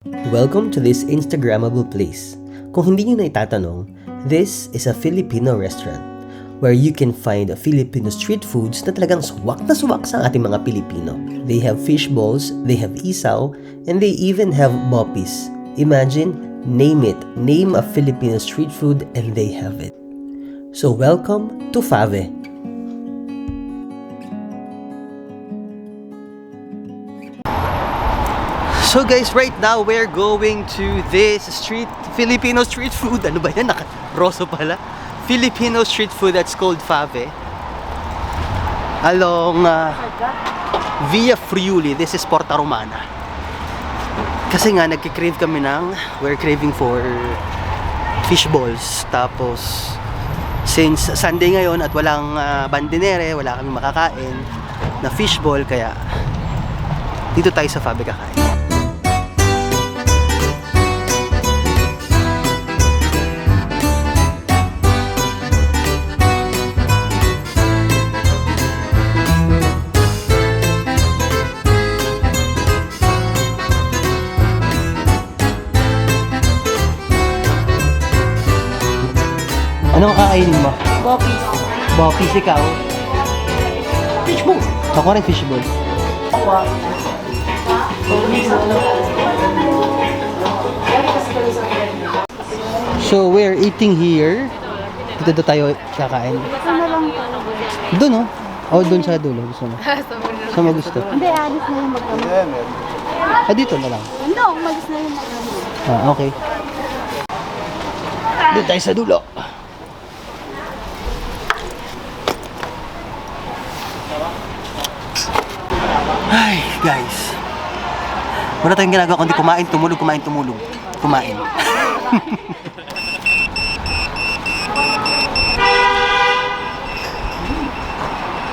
Welcome to this Instagrammable place. Kung hindi nyo na itatanong, this is a Filipino restaurant where you can find Filipino street foods na talagang suwak na suwak sa ating mga Pilipino. They have fish balls, they have isaw, and they even have bopis. Imagine, name it, name a Filipino street food and they have it. So welcome to Fave. So guys, right now we're going to this Filipino street food. Ano ba yan? Naka-roso pala. Filipino street food that's called Fave. Along Via Friuli. This is Porta Romana. Kasi nga, nagkikrave kami we're craving for fish balls. Tapos, since Sunday ngayon at walang bandinere, wala kami makakain na fish ball, kaya dito tayo sa Fave kakain. Anong kakainin mo? Bopis. Bopis, ikaw? Fishball. Ako rin fishball. So, we're eating here. Dito tayo kakain. Saan na lang po? Doon, no? O, doon sa dulo. Gusto mo? Saan mo gusto? Hindi, alis na yung magkama. Dito na lang. Hindi, umalis na yung magkama. Okay. Doon tayo sa dulo. Ay, guys. Wala tayong ginagawa kundi kumain, tumulog. Kumain.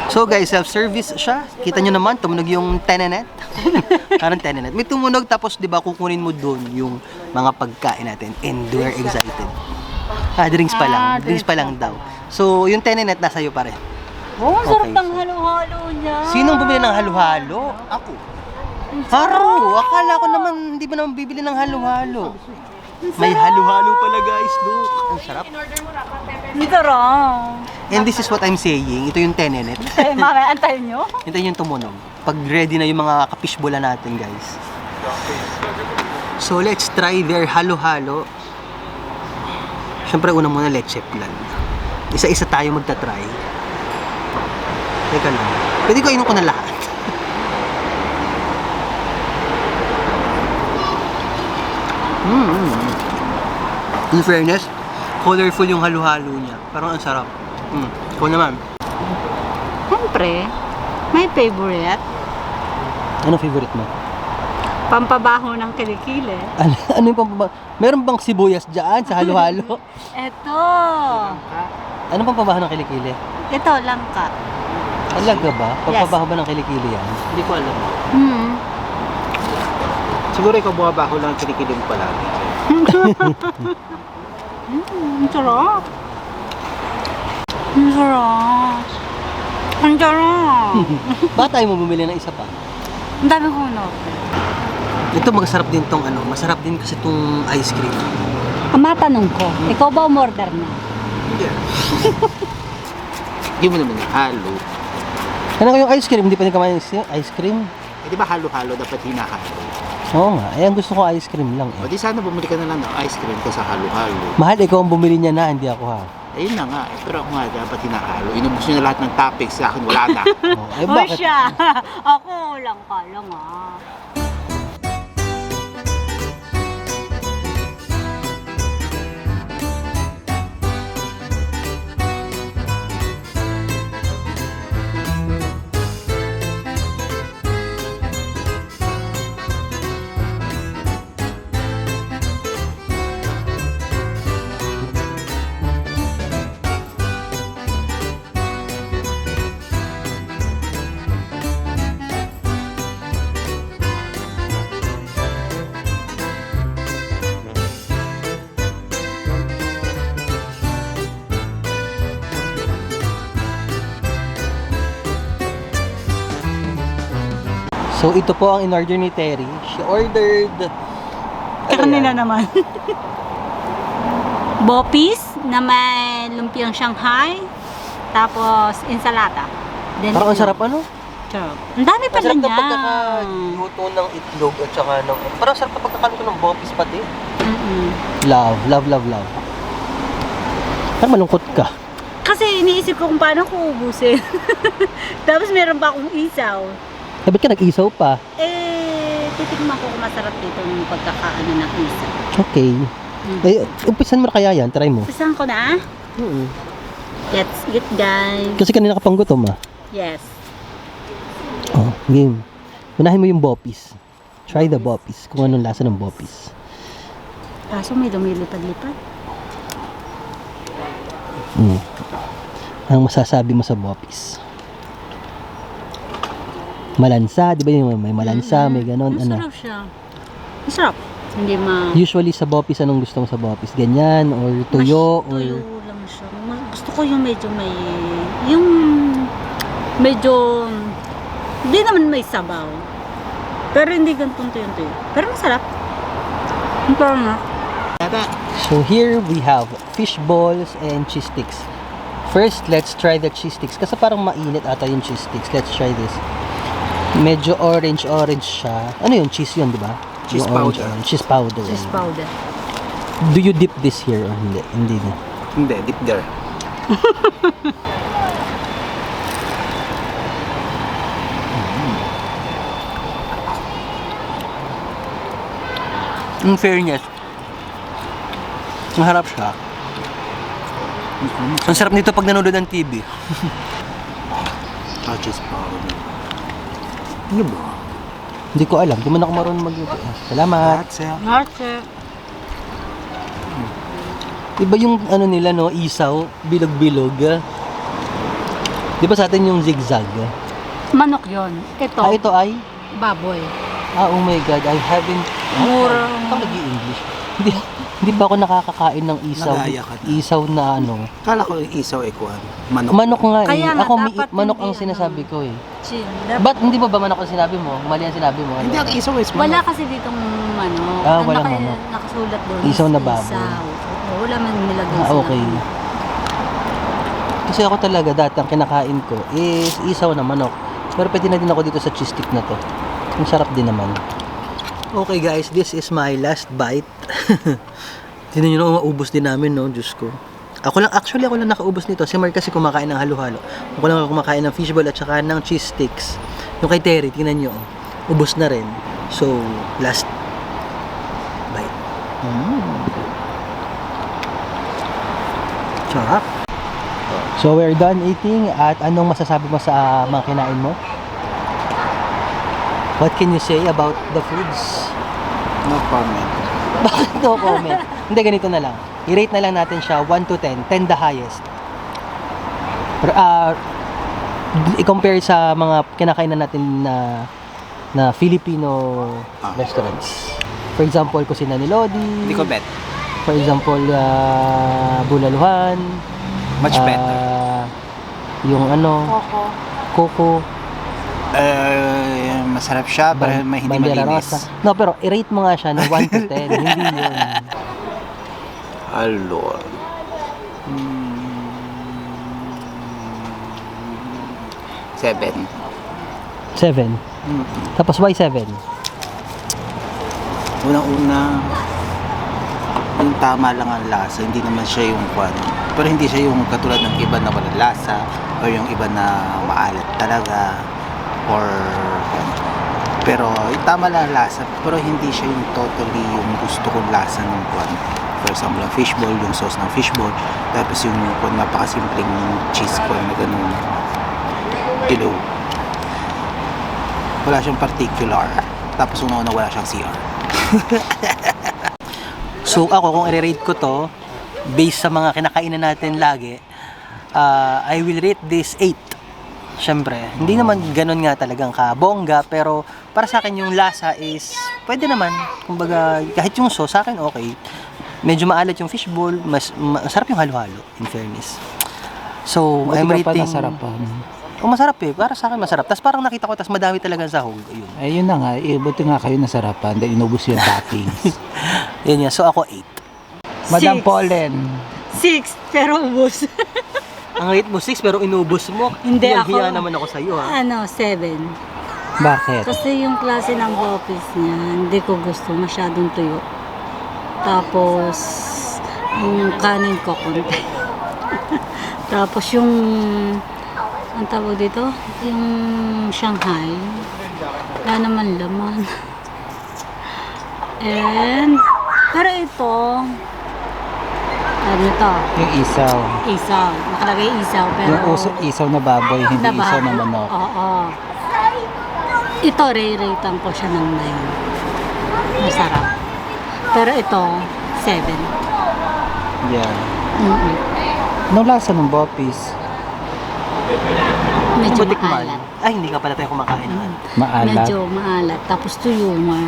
So guys, self-service siya. Kita nyo naman, tumunog yung tenenet. Parang tenenet. May tumunog tapos 'di ba kukunin mo doon yung mga pagkain natin and we're excited. Drinks pa lang. Drinks pa lang daw. So, yung tenenet nasa iyo pa rin. Oh, ang sarap Okay, ng halo-halo niya. Sinong bumili ng halo-halo? Ako. Haro, akala ko naman hindi ba naman bibili ng halo-halo. May halo-halo pala guys, look. Ang sarap. Ang sarap. And this is what I'm saying. Ito yung tenenet. Eh, mamaya, antayin nyo. Ito yung tumunog. Pag ready na yung mga kapishbola natin guys. So let's try their halo-halo. Siyempre una muna leche plan. Isa-isa tayo magta-try. Teka lang. Pwede ko inom ko na lahat. In fairness, colorful yung halo-halo niya. Parang ang sarap. Ikaw naman. Siyempre, may favorite. Ano favorite mo? Pampabaho ng kilikili. Ano yung pampabaho? Meron bang sibuyas dyan sa halo-halo? Eto. Ano pang pabaho ng kilikili? Ito, langka. Talaga ba? Pagpabaho ba ng kilikili yan? Hindi ko alam. Siguro ikaw bumabaho lang kinikilig palagi. Ang sarap. Ang sarap. Ang sarap. Bakit tayo mo bumili ng isa pa? Ang dami ko no. Ito masarap din tong masarap din kasi tong ice cream. Ang matanong ko, ikaw ba umorder na? Hindi. Hindi mo naman halo. Ano yung ice cream? Hindi pa din kamain ice cream? Eh di ba halo-halo dapat hinahalo? Oo nga. Ang gusto ko ice cream lang O di sana bumili ka na lang ng ice cream kaysa halo-halo. Mahal, ikaw ang bumili niya na, hindi ako ha. Ayun na nga. Pero ako nga dapat hinahalo. Inubos nyo na lahat ng topics. Sa akin wala na. Ay, bakit? siya. Ako lang ka lang So ito po ang in-order ni Terry. She ordered Kanina naman. Bopis na may lumpiang Shanghai. Tapos, ensalada. Then, Parang ang itlog. sarap ano? Sarap. Ang dami pala Masarap niya. ng pagkakaluto ng itlog at saka ng... Parang sarap ng pagkakaluto ng bopis pati. Mm-mm. Love, love, love, love. Parang malungkot ka. Kasi iniisip ko kung paano ko ubusin. Tapos meron pa akong isaw. Ba't ka nag-isaw pa? Titikman ko kung masarap dito ng pagkakaano ng isaw. Okay. Eh, umpisan mo na kaya yan, try mo. Pisahan ko na. Let's get guys. Kasi kanina ka pang gutom ah. Yes. Oh, game. Unahin mo yung bopis. Try the bopis. Kung anong lasa ng bopis. Kaso may lumilipad-lipad. Ang masasabi mo sa bopis? Malansa, di ba yung may malansa, may ganon, ano? Masarap siya. Masarap. Hindi Usually sa bopis, anong gusto mo sa bopis? Ganyan, or tuyo, or... Tuyo lang siya. Gusto ko yung medyo may... Yung... Medyo... Hindi naman may sabaw. Pero hindi ganitong tuyo-tuyo. Pero masarap. Ang parang na. So here we have fish balls and cheese sticks. First, let's try the cheese sticks. Kasi parang mainit ata yung cheese sticks. Let's try this. Medyo orange siya. Ano yun? Cheese yun, di ba? Cheese Yung orange, powder. Cheese powder. Cheese powder. Do you dip this here or hindi? Hindi na. Hindi, deep there. In fairness, ang harap siya. Ang sarap nito pag nanonood ng TV. Cheese powder. Ano ba? Hindi ko alam. Di man ako marunong magluto. Salamat. That's it. Norte. Iba yung ano nila, no? Isaw. Bilog-bilog. Di ba sa atin yung zigzag? Manok yon. Ito. Ito ay? Baboy. Oh my God. I haven't... Mura. Ito nag-i-English. Hindi ba ako nakakakain ng isaw? Nagaya ka na. Isaw na ano? Kala ko yung isaw ikuan. Manok. Manok nga eh. Kaya nga, Ako dapat manok hindi, ang sinasabi ko eh. Chin. Ba't hindi mo ba manok ang sinabi mo? Mali ang sinabi mo. Hindi, ang isaw is Wala manok. kasi ditong manok. Ah, Ang walang manok. Nakasulat doon. Isaw is na baboy. Isaw. Oo, wala man nilagay Ah, sila. okay. Kasi ako talaga dati ang kinakain ko is isaw na manok. Pero pwede na din ako dito sa cheese stick na to. Ang sarap din naman. Okay guys, this is my last bite. Tignan nyo na, maubos din namin, no? Diyos ko. Ako lang nakaubos nito. Si Mark kasi kumakain ng halo-halo. Ako lang kumakain ng fishball at saka ng cheese sticks. Yung kay Terry, tingnan nyo, oh. Ubos na rin. So, last bite. Sarap. So, we're done eating. At anong masasabi mo sa mga kinain mo? What can you say about the foods? No comment. Bakit no comment? Hindi, ganito na lang. I-rate na lang natin siya 1 to 10. 10 the highest. I-compare sa mga kinakainan natin na Filipino restaurants. For example, kusina ni Lodi. Hindi ko bet. For example, Bulaluhan. Much better. Yung ano, Coco. Masarap siya, pero may hindi Bandera malinis. Rosa. No, pero i-rate mo nga siya ng 1 to 10. Hindi yun. Alor. 7. 7. Tapos why 7? Unang-una, yung tama lang ang lasa. Hindi naman siya yung kwan. Pero hindi siya yung katulad ng iba na walang lasa o yung iba na maalat talaga or pero yung tama lang ang lasa pero hindi siya yung totally yung gusto kong lasa ng kwan. For example, ang fishball, yung sauce ng fishball, tapos yung kwan, napakasimpleng cheese kwan na ganun dilaw. Wala siyang particular. Tapos una-una wala siyang CR. So ako, kung i-rate ko to, based sa mga kinakainan natin lagi, I will rate this 8. Siyempre, hindi naman ganun nga talagang kabongga, pero para sa akin yung lasa is, pwede naman. Kumbaga, kahit yung sauce, sa akin okay. Medyo maalat yung fishball, masarap yung halo-halo, in fairness. So, I'm rating... Oh, masarap eh. Para sa akin masarap. Tapos parang nakita ko, tapos madami talaga sa sahog. Ayun. Eh, yun na nga. Eh, buti nga kayo nasarapan dahil inubos yung toppings. Yun yan. So ako 8. Madam Six. Pollen. 6, pero ubos. Ang rate mo 6 pero inubos mo. Hindi, Hiya ako- naman ako sa iyo ha. 7. Bakit? Kasi yung klase ng bopis niya, hindi ko gusto. Masyadong tuyo. Tapos, yung kanin ko konti. Tapos yung, ang tawag dito, yung Shanghai, wala naman laman. And, pero ito, ano to? Yung isaw. Isaw. Nakalagay isaw, pero... Yung isaw na baboy, hindi isaw na manok. Oo. Ito, rate-ratean ko siya ng 9. Masarap. Pero ito, 7. Yeah. Mm-mm. Anong lasa ng bopis? Medyo Butikman. maalat. Ay, hindi ka pala tayo kumakain. Maalat. Medyo maalat. Tapos tuyo nga.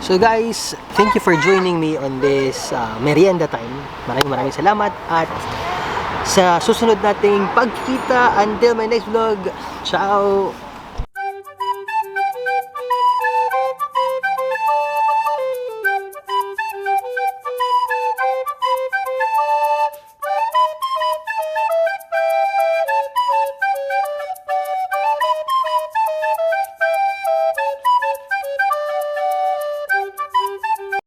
So guys, thank you for joining me on this merienda time. Maraming salamat at sa susunod nating pagkikita until my next vlog. Ciao!